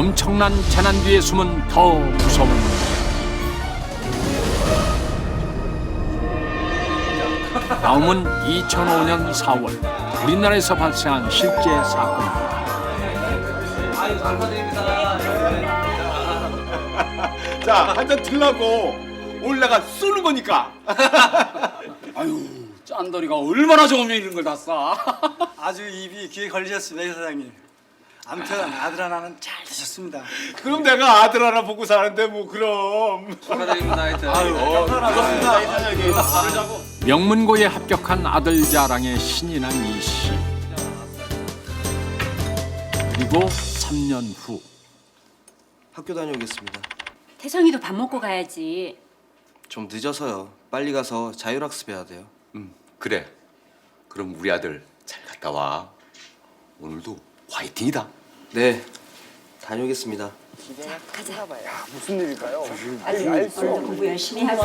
엄청난 재난 뒤에 숨은 더 무서운 일. 다음은 2005년 4월 우리나라에서 발생한 실제 사건입니다. 자, 한 잔 들라고 오늘 내가 쏘는 거니까. 아유, 짠돌이가 얼마나 좋으면 이런 걸 다 싸. 아주 입이 귀에 걸리셨습니다, 이 사장님. 아무튼 아들 하나는 잘 되셨습니다. 그럼 내가 아들 하나 보고 사는데 뭐 그럼. 축하드립니다, 하여튼. 명문고에 합격한 아들 자랑에 신이 난 이씨. 그리고 3년 후 학교 다녀오겠습니다. 태성이도 밥 먹고 가야지. 좀 늦어서요. 빨리 가서 자율학습해야 돼요. 그래. 그럼 우리 아들 잘 갔다 와. 오늘도 화이팅이다. 네, 다녀오겠습니다. 가자. 무슨 일일까요? 오늘도 공부 열심히 하고.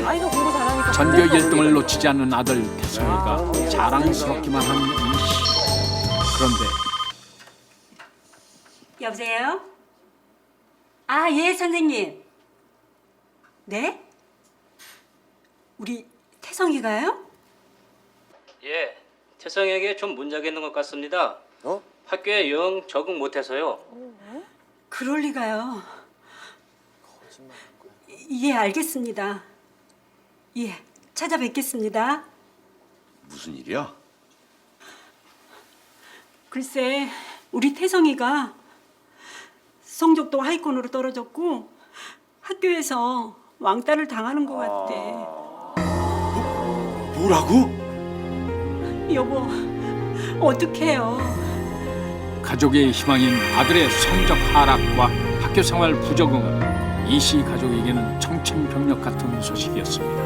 아이가 공부 잘하니까 전교 1등을 놓치지 않는 아들 태성이가 자랑스럽기만 한 이씨. 그런데 여보세요? 아, 예, 선생님. 네? 우리 태성이가요? 예, 태성에게 좀 문제가 있는 것 같습니다. 학교에 영 적응 못해서요. 그럴 리가요. 예, 알겠습니다. 예, 찾아뵙겠습니다. 무슨 일이야? 글쎄, 우리 태성이가 성적도 하위권으로 떨어졌고 학교에서 왕따를 당하는 것 같대. 뭐라고? 여보, 어떡해요? 가족의 희망인 아들의 성적 하락과 학교 생활 부적응은 이씨 가족에게는 청천벽력 같은 소식이었습니다.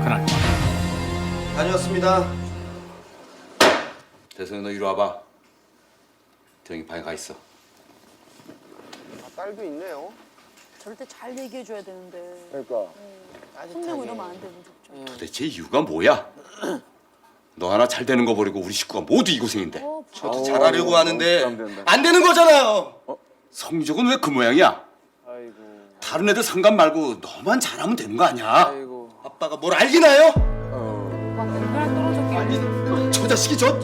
그날 밤 다녀왔습니다. 대성이 너 이리 와봐. 대영이 방에 가 있어. 딸도 있네요. 저럴 때 잘 얘기해 줘야 되는데. 그러니까. 혼내고 이러면 안 돼, 무조건. 도대체 이유가 뭐야? 너 하나 잘 되는 거 버리고 우리 식구가 모두 이 고생인데. 저도 잘하려고 하는데 안 되는 거잖아요. 성적은 왜 그 모양이야? 다른 애들 상관 말고 너만 잘하면 되는 거 아니야? 아빠가 뭘 알기나요? 막 젓가락 떨어졌겠네. 저 자식이 저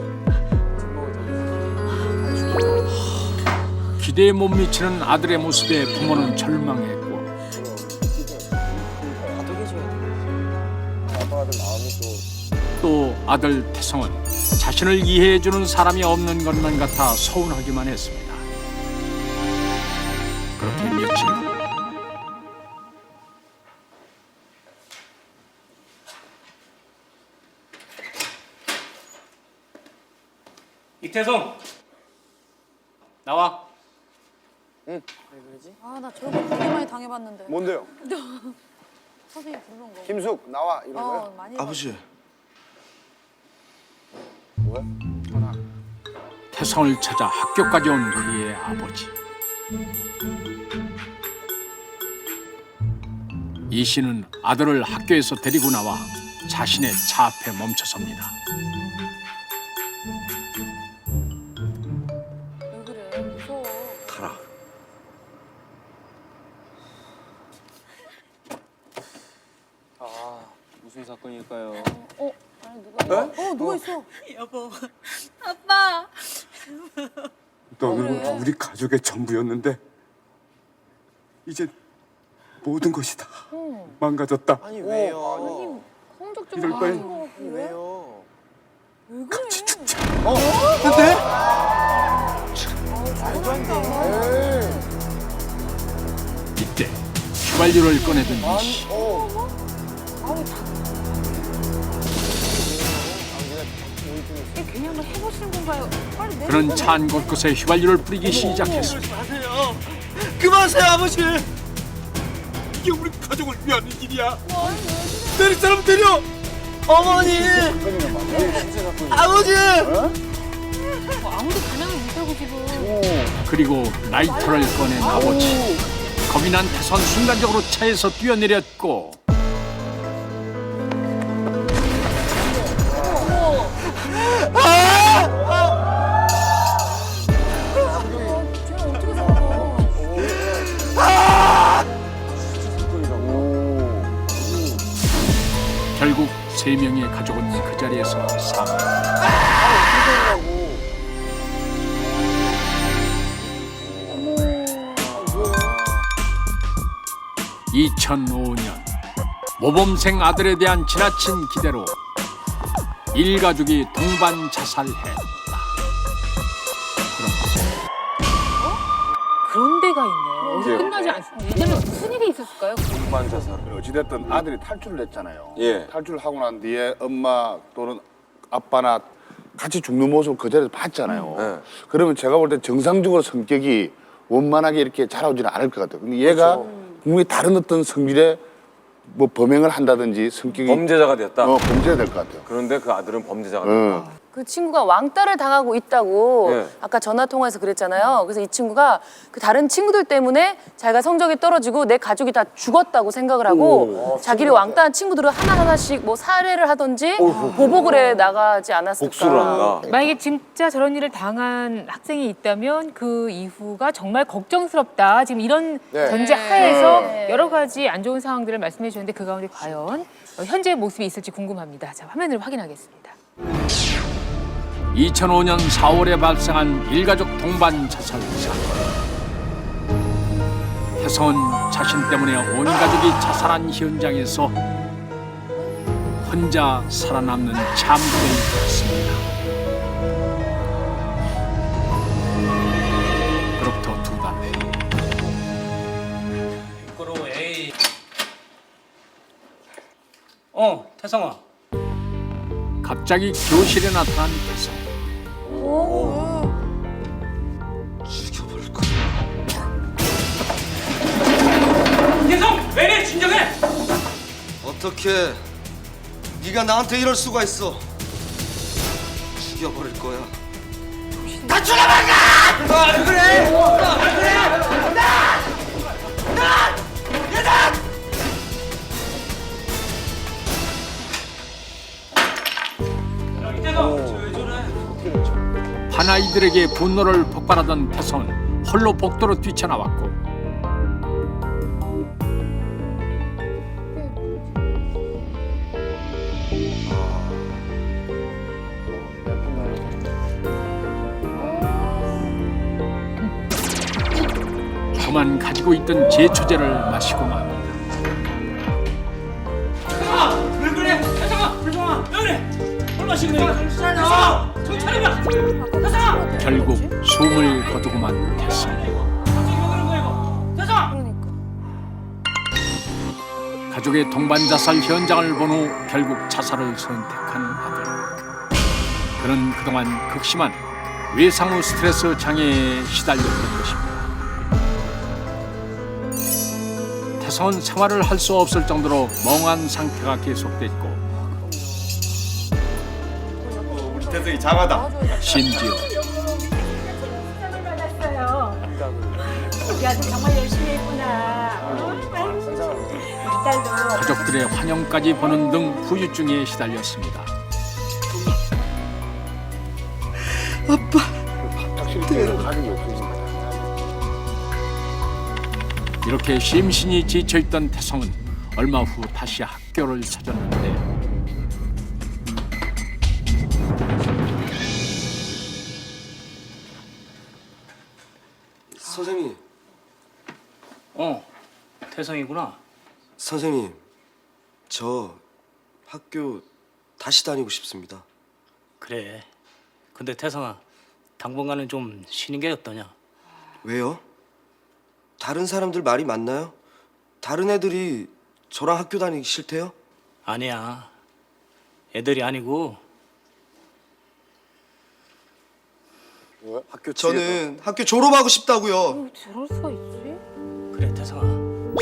기대에 못 미치는 아들의 모습에 부모는 절망했고 또 아들 태성은 자신을 이해해주는 사람이 없는 것만 같아 서운하기만 했습니다. 그렇게 며칠 후 이태성, 나와. 아, 나 저런 거 되게 많이 당해봤는데. 뭔데요? 선생님 부르는 거. 김숙 나와 이런 거야? 많이 아버지. 태성을 찾아 학교까지 온 그의 아버지. 이 씨는 아들을 학교에서 데리고 나와 자신의 차 앞에 멈춰섭니다. 왜 그래? 무서워. 타라. 무슨 사건일까요? 아니, 누가 있어? 누가 있어? 여보, 아빠! 너는 그래? 우리 가족의 전부였는데 이제 모든 것이 다 망가졌다. 아니 왜요? 성적 좀 이럴 바에 아이고, 그래? 왜요? 왜 그래? 근데? 이때 휘발유를 꺼내든 이 씨. 이게 괜히 한번 해보시는 건가요? 빨리 내. 그는 차 안 곳곳에 휘발유를 뿌리기 시작했습니다. 하세요. 그만하세요, 아버지. 이게 우리 가족을 위한 일이야. 때릴 사람 때려. 어머니. 아버지. 아무도 반항을 못하고 지금. 그리고 라이터를 꺼낸 아버지. 겁이 난 태선 순간적으로 차에서 뛰어내렸고 3명의 가족은 그 자리에서 사망. 2005년 모범생 아들에 대한 지나친 기대로 일가족이 동반 자살했다. 그런 데가 있네. 어디 끝나지 않습니다. 이제는 무슨 일이 있었을까요? 어찌됐든 아들이 탈출을 했잖아요. 예. 탈출을 하고 난 뒤에 엄마 또는 아빠나 같이 죽는 모습을 그 자리에서 봤잖아요. 네. 그러면 제가 볼 때 정상적으로 성격이 원만하게 이렇게 자라오지는 않을 것 같아요. 근데 얘가 분명히 다른 어떤 성질의 뭐 범행을 한다든지 성격이 범죄자가 되었다. 범죄가 될 것 같아요. 그런데 그 아들은 범죄자가 됐다. 그 친구가 왕따를 당하고 있다고 네. 아까 전화 통화에서 그랬잖아요. 그래서 이 친구가 그 다른 친구들 때문에 자기가 성적이 떨어지고 내 가족이 다 죽었다고 생각을 하고 자기를 왕따한 친구들을 하나하나씩 뭐 살해를 하든지 보복을 해 나가지 않았을까. 복수를 한다. 만약에 진짜 저런 일을 당한 학생이 있다면 그 이후가 정말 걱정스럽다. 지금 이런 전제 하에서 여러 가지 안 좋은 상황들을 말씀해 주셨는데 그 가운데 과연 현재의 모습이 있을지 궁금합니다. 자, 화면을 확인하겠습니다. 2005년 4월에 발생한 일가족 동반 자살 사건. 태성은 자신 때문에 온 가족이 자살한 현장에서 혼자 살아남는 참견이 되었습니다. 그로부터 2달 후 태성아. 갑자기 교실에 나타난 태성. 죽여버릴 거야. 태성, 왜 이래? 진정해. 어떻게 네가 나한테 이럴 수가 있어? 죽여버릴 거야. 반아이들에게 분노를 폭발하던 태성은 홀로 복도로 뛰쳐나왔고 그만 가지고 있던 제초제를 마시고 맙니다. 왜 그래? 태성아, 왜 그래? 뭘 마시는 거야? 정신 차려. 정신 차려봐. 태성아. 결국 숨을 거두고만 태성. 갑자기 왜 그런 거야 이거? 태성아. 가족의 동반 자살 현장을 본 후 결국 자살을 선택한 아들. 그는 그동안 극심한 외상후 스트레스 장애에 시달렸던 것입니다. 태성은 생활을 할 수 없을 정도로 멍한 상태가 계속됐고 우리 태성이 장하다. 심지어 우리 아들 정말 열심히 했구나. 우리 딸도. 가족들의 환영까지 보는 등 후유증에 시달렸습니다. 확실히 가족이 없으니까. 이렇게 심신이 지쳐있던 태성은 얼마 후 다시 학교를 찾았는데 선생님, 태성이구나. 선생님, 저 학교 다시 다니고 싶습니다. 그래. 근데 태성아, 당분간은 좀 쉬는 게 어떠냐? 왜요? 다른 사람들 말이 맞나요? 다른 애들이 저랑 학교 다니기 싫대요? 아니야. 애들이 아니고 저는 학교 졸업하고 싶다고요. 저럴 수가 있지? 그래 태성아.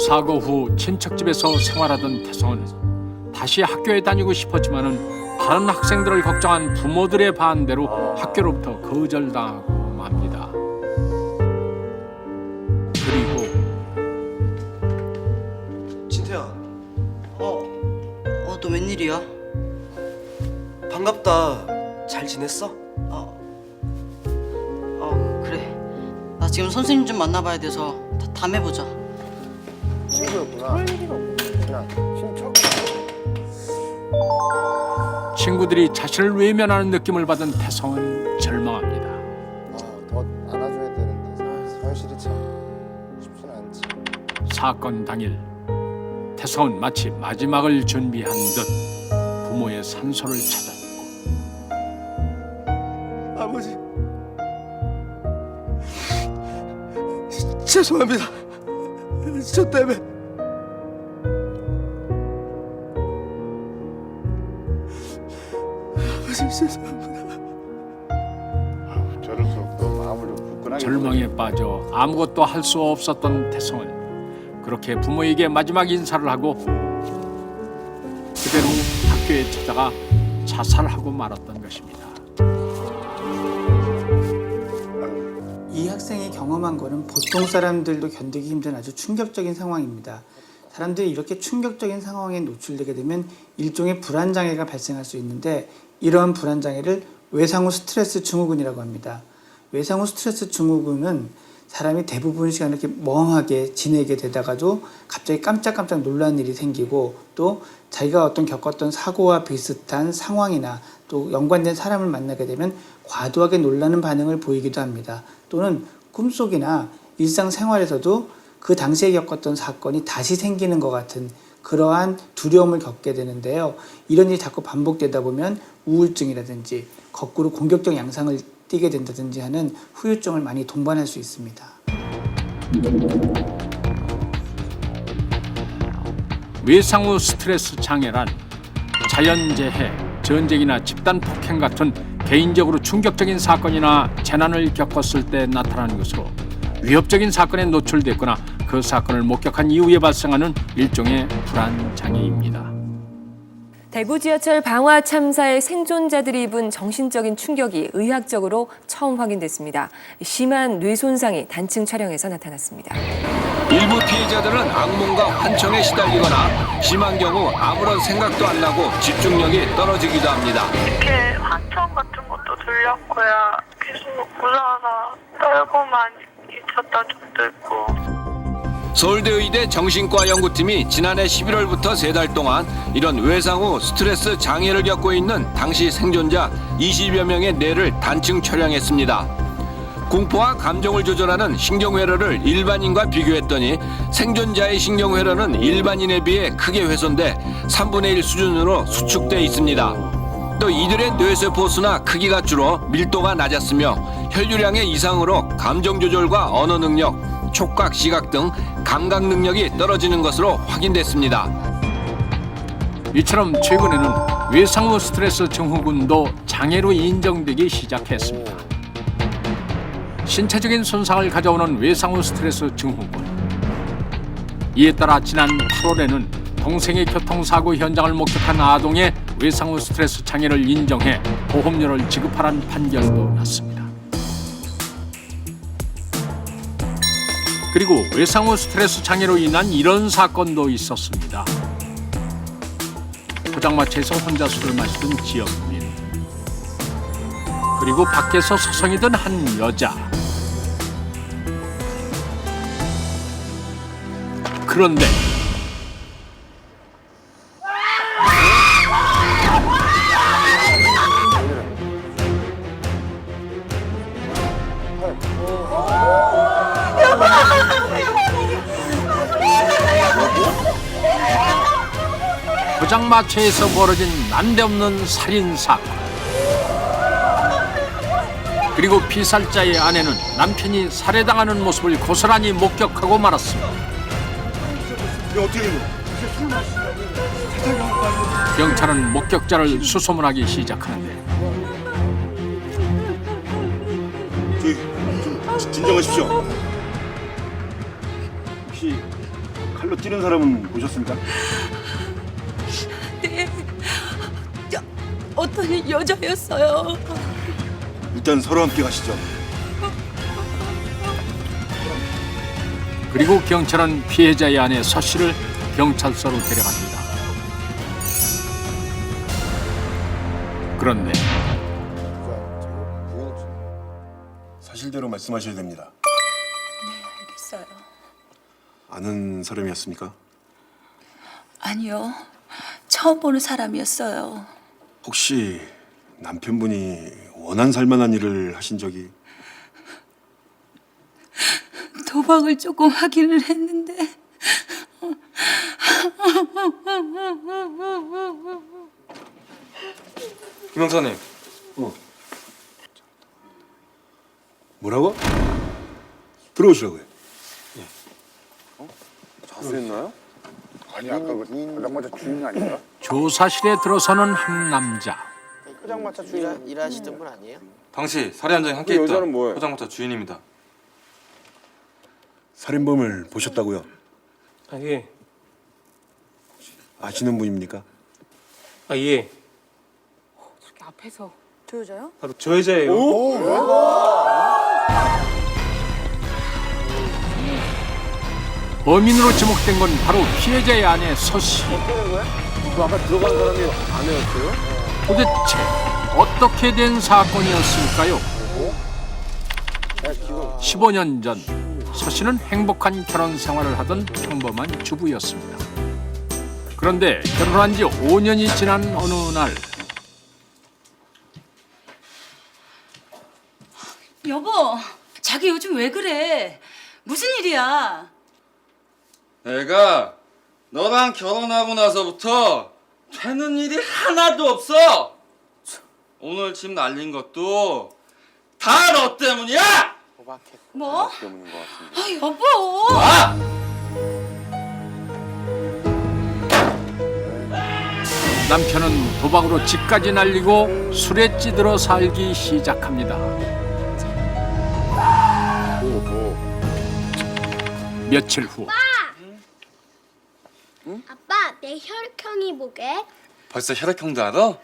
사고 후 친척집에서 생활하던 태성은 다시 학교에 다니고 싶었지만은 다른 학생들을 걱정한 부모들의 반대로 학교로부터 거절당하고 맙니다. 그리고 진태야, 너 웬일이야? 반갑다. 잘 지냈어? 그래. 나 지금 선생님 좀 만나봐야 돼서 다음에 보자. 친구였구나. 그냥 친척. 친구들이 자신을 외면하는 느낌을 받은 태성은 절망합니다. 더 안아줘야 되는데 현실이 참 쉽지는 않지. 사건 당일 태성은 마치 마지막을 준비한 듯 부모의 산소를 찾았고 아버지, 죄송합니다. 저 때문에. 아버지, 죄송합니다. 저럴 수 없고 마음을 좀 굳건하게. 절망에 빠져 아무것도 할 수 없었던 태성은 그렇게 부모에게 마지막 인사를 하고 그대로 학교에 찾아가 자살하고 말았던 것입니다. 이 학생이 경험한 거는 보통 사람들도 견디기 힘든 아주 충격적인 상황입니다. 사람들이 이렇게 충격적인 상황에 노출되게 되면 일종의 불안장애가 발생할 수 있는데 이러한 불안장애를 외상후 스트레스 증후군이라고 합니다. 외상후 스트레스 증후군은 사람이 대부분 시간 이렇게 멍하게 지내게 되다가도 갑자기 깜짝깜짝 놀라는 일이 생기고 또 자기가 어떤 겪었던 사고와 비슷한 상황이나 또 연관된 사람을 만나게 되면 과도하게 놀라는 반응을 보이기도 합니다. 또는 꿈속이나 일상생활에서도 그 당시에 겪었던 사건이 다시 생기는 것 같은 그러한 두려움을 겪게 되는데요. 이런 일이 자꾸 반복되다 보면 우울증이라든지 거꾸로 공격적 양상을 띠게 된다든지 하는 후유증을 많이 동반할 수 있습니다. 외상후 스트레스 장애란 자연재해, 전쟁이나 집단 폭행 같은 개인적으로 충격적인 사건이나 재난을 겪었을 때 나타나는 것으로 위협적인 사건에 노출됐거나 그 사건을 목격한 이후에 발생하는 일종의 불안 장애입니다. 대구 지하철 방화 참사의 생존자들이 입은 정신적인 충격이 의학적으로 처음 확인됐습니다. 심한 뇌 손상이 단층 촬영에서 나타났습니다. 일부 피해자들은 악몽과 환청에 시달리거나 심한 경우 아무런 생각도 안 나고 집중력이 떨어지기도 합니다. 이렇게 환청 같은 것도 들렸고요. 계속 올라와서 떨고만 있었던 적도 있고. 서울대의대 정신과 연구팀이 지난해 11월부터 3달 동안 이런 외상후 스트레스 장애를 겪고 있는 당시 생존자 20여 명의 뇌를 단층 촬영했습니다. 공포와 감정을 조절하는 신경회로를 일반인과 비교했더니 생존자의 신경회로는 일반인에 비해 크게 훼손돼 3분의 1 수준으로 수축돼 있습니다. 또 이들의 뇌세포 수나 크기가 줄어 밀도가 낮았으며 혈류량의 이상으로 감정 조절과 언어 능력, 촉각, 시각 등 감각 능력이 떨어지는 것으로 확인됐습니다. 이처럼 최근에는 외상후 스트레스 증후군도 장애로 인정되기 시작했습니다. 신체적인 손상을 가져오는 외상후 스트레스 증후군. 이에 따라 지난 8월에는 동생의 교통사고 현장을 목격한 아동의 외상후 스트레스 장애를 인정해 보험료를 지급하라는 판결도 났습니다. 그리고 외상후 스트레스 장애로 인한 이런 사건도 있었습니다. 포장마차에서 혼자 술을 마시던 지역민, 그리고 밖에서 서성이던 한 여자. 그런데 포장마차에서 벌어진 난데없는 살인사건. 그리고 피살자의 아내는 남편이 살해당하는 모습을 고스란히 목격하고 말았습니다. 경찰은 목격자를 수소문하기 시작하는데 좀 진정하십시오. 혹시 칼로 찌른 사람은 보셨습니까? 네, 어떤 여자였어요. 일단 서로 함께 가시죠. 그리고 경찰은 피해자의 아내 서 씨를 경찰서로 데려갑니다. 그런데 사실대로 말씀하셔야 됩니다. 네, 알겠어요. 아는 사람이었습니까? 아니요, 처음 보는 사람이었어요. 혹시 남편분이 원한 살만한 일을 하신 적이? 도박을 조금 하기는 했는데 김영사님. 뭐라고? 들어오시라고요. 자수했나요? 아니 아까 그 포장마차 주인 아닌가? 조사실에 들어서는 한 남자. 포장마차 주인 일하시던 분 아니에요? 당시 살해 현장에 함께 그 있던 여자는 뭐예요? 포장마차 주인입니다. 살인범을 보셨다고요? 아 예. 아시는 분입니까? 아 예. 저렇게 앞에서. 저 여자요? 바로 저 여자예요. 범인으로 지목된 건 바로 피해자의 아내 서씨. 그 아까 들어간 사람이 아내였어요? 도대체 어떻게 된 사건이었을까요? 15년 전 서씨는 행복한 결혼 생활을 하던 평범한 주부였습니다. 그런데 결혼한 지 5년이 지난 어느 날 여보, 자기 요즘 왜 그래? 무슨 일이야? 내가 너랑 결혼하고 나서부터 되는 일이 하나도 없어. 오늘 집 날린 것도 다 너 때문이야. 뭐? 때문인 것 같은데. 아, 여보. 와! 남편은 도박으로 집까지 날리고 술에 찌들어 살기 시작합니다. 며칠 후 아빠, 내 혈액형이 뭐게? 벌써 혈액형도 알아?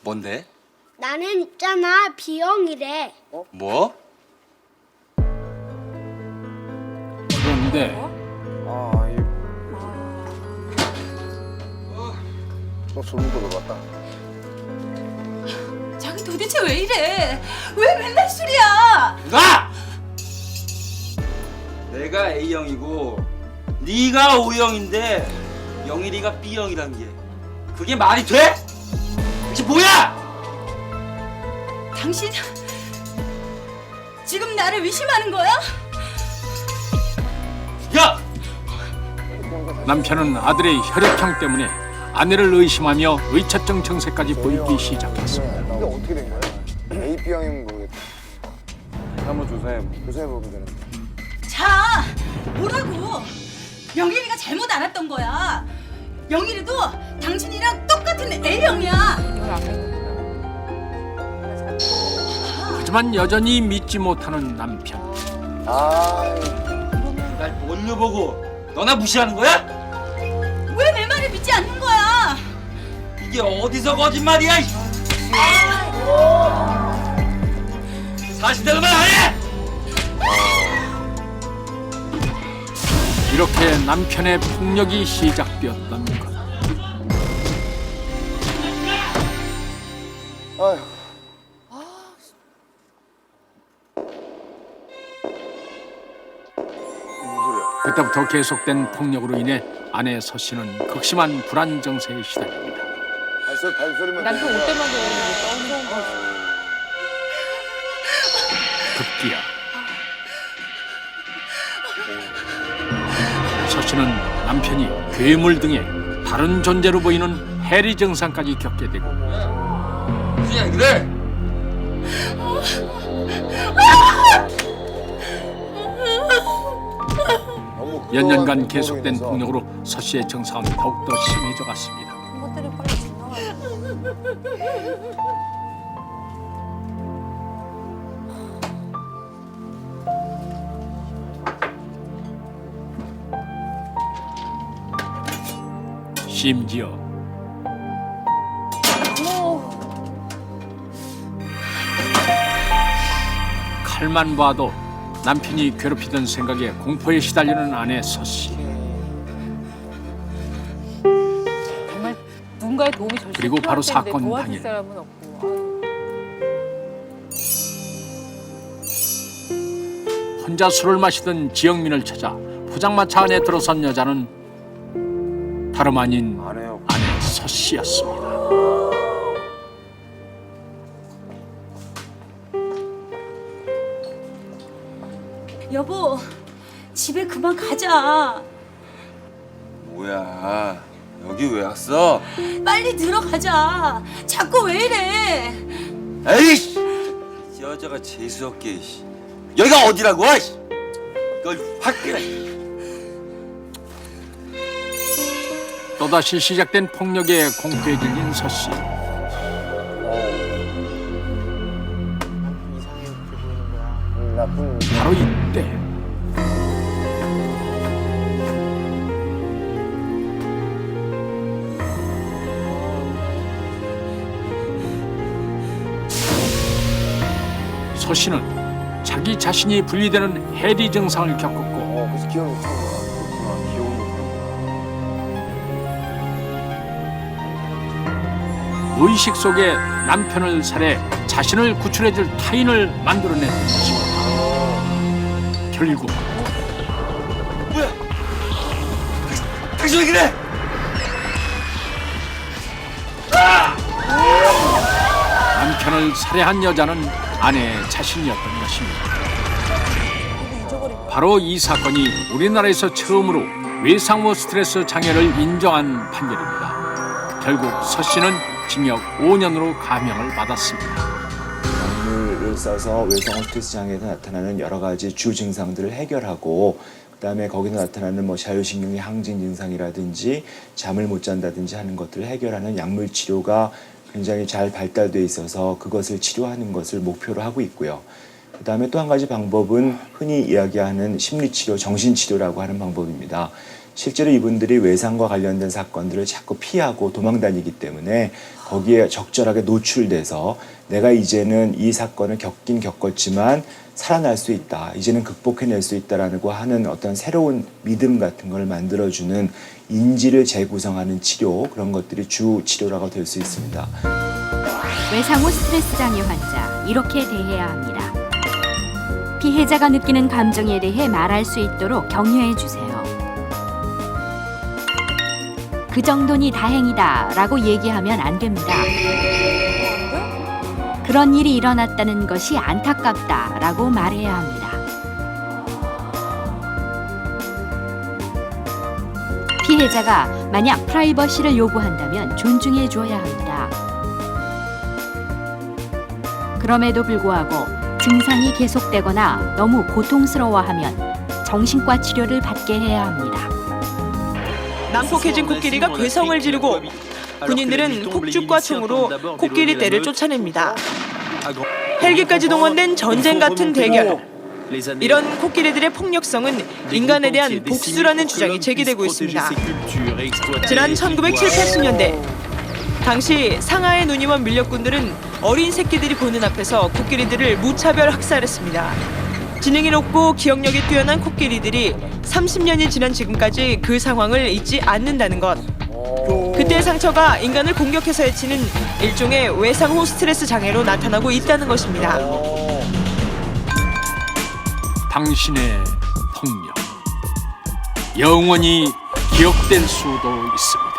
뭔데? 나는 있잖아, B형이래. 뭐? 그런데 또 소름 돋아봤다. 자기 도대체 왜 이래? 왜 맨날 술이야? 나! 내가 A형이고 네가 O형인데 영일이가 B형이란 게 그게 말이 돼? 이게 뭐야? 당신 지금 나를 의심하는 거야? 야! 남편은 아들의 혈액형 때문에 아내를 의심하며 의처증 증세까지 보이기 시작했습니다. 근데 어떻게 된 거야? AB형이면 모르겠다. 한번 조사해보면 되는데. 자, 뭐라고? 영일이가 잘못 알았던 거야. 영일이도 당신이랑 똑같은 A형이야. 이걸 앞에 있는 하지만 여전히 믿지 못하는 남편. 날 뭘로 보고 너나 무시하는 거야? 왜 내 말을 믿지 않는 거야? 이게 어디서 거짓말이야? 사실대로만 안 해! 이렇게 남편의 폭력이 시작되었던 것. 아휴. 그때부터 계속된 폭력으로 인해 아내 서씨는 극심한 불안 증세에 시달립니다. 발소리만 남편 올 때만 되는 게 떠오르는 거지. 급기야 서씨는 남편이 괴물 등의 다른 존재로 보이는 해리 증상까지 겪게 되고 그냥 그래! 몇 년간 계속된 폭력으로 서씨의 증상은 더욱더 심해져 갔습니다. 이것들이 빨리 지나가요. 심지어 칼만 봐도 남편이 괴롭히던 생각에 공포에 시달리는 아내 서씨. 정말 누군가의 도움이 절실히 그리고 바로 필요할 텐데 사건 도와줄 당일. 사람은 없고. 혼자 술을 마시던 지영민을 찾아 포장마차 안에 들어선 여자는 다름 아닌 아내 서씨. 씨였습니다. 여보, 집에 그만 가자. 뭐야, 여기 왜 왔어? 빨리 들어가자. 자꾸 왜 이래? 에이씨, 이 여자가 재수없게. 이씨. 여기가 어디라고? 이씨. 이걸 확 그래. 또다시 시작된 폭력에 공포에 질린 서씨. 바로 이때 서씨는 자기 자신이 분리되는 해리 증상을 겪었고 그래서 기억이 의식 속에 남편을 살해 자신을 구출해줄 타인을 만들어낸 것입니다. 결국 뭐야? 당신 왜 그래? 남편을 살해한 여자는 아내 자신이었던 것입니다. 바로 이 사건이 우리나라에서 처음으로 외상후 스트레스 장애를 인정한 판결입니다. 결국 서 씨는 징역 5년으로 감형을 받았습니다. 약물을 써서 외상후 스트레스 장애에서 나타나는 여러 가지 주 증상들을 해결하고 그다음에 거기서 나타나는 뭐 자율신경의 항진 증상이라든지 잠을 못 잔다든지 하는 것들을 해결하는 약물 치료가 굉장히 잘 발달돼 있어서 그것을 치료하는 것을 목표로 하고 있고요. 그다음에 또 한 가지 방법은 흔히 이야기하는 심리치료, 정신치료라고 하는 방법입니다. 실제로 이분들이 외상과 관련된 사건들을 자꾸 피하고 도망다니기 때문에 거기에 적절하게 노출돼서 내가 이제는 이 사건을 겪긴 겪었지만 살아날 수 있다. 이제는 극복해낼 수 있다라고 하는 어떤 새로운 믿음 같은 걸 만들어주는 인지를 재구성하는 치료, 그런 것들이 주 치료라고 될 수 있습니다. 외상후 스트레스 장애 환자, 이렇게 대해야 합니다. 피해자가 느끼는 감정에 대해 말할 수 있도록 격려해 주세요. 그 정도니 다행이다 라고 얘기하면 안 됩니다. 그런 일이 일어났다는 것이 안타깝다 라고 말해야 합니다. 피해자가 만약 프라이버시를 요구한다면 존중해 줘야 합니다. 그럼에도 불구하고 증상이 계속되거나 너무 고통스러워하면 정신과 치료를 받게 해야 합니다. 난폭해진 코끼리가 괴성을 지르고 군인들은 폭죽과 총으로 코끼리 떼를 쫓아냅니다. 헬기까지 동원된 전쟁 같은 대결. 이런 코끼리들의 폭력성은 인간에 대한 복수라는 주장이 제기되고 있습니다. 지난 1970, 80년대 당시 상하이 누니원 밀렵군들은 어린 새끼들이 보는 앞에서 코끼리들을 무차별 학살했습니다. 지능이 높고 기억력이 뛰어난 코끼리들이 30년이 지난 지금까지 그 상황을 잊지 않는다는 것. 그때의 상처가 인간을 공격해서 해치는 일종의 외상후 스트레스 장애로 나타나고 있다는 것입니다. 당신의 폭력 영원히 기억될 수도 있습니다.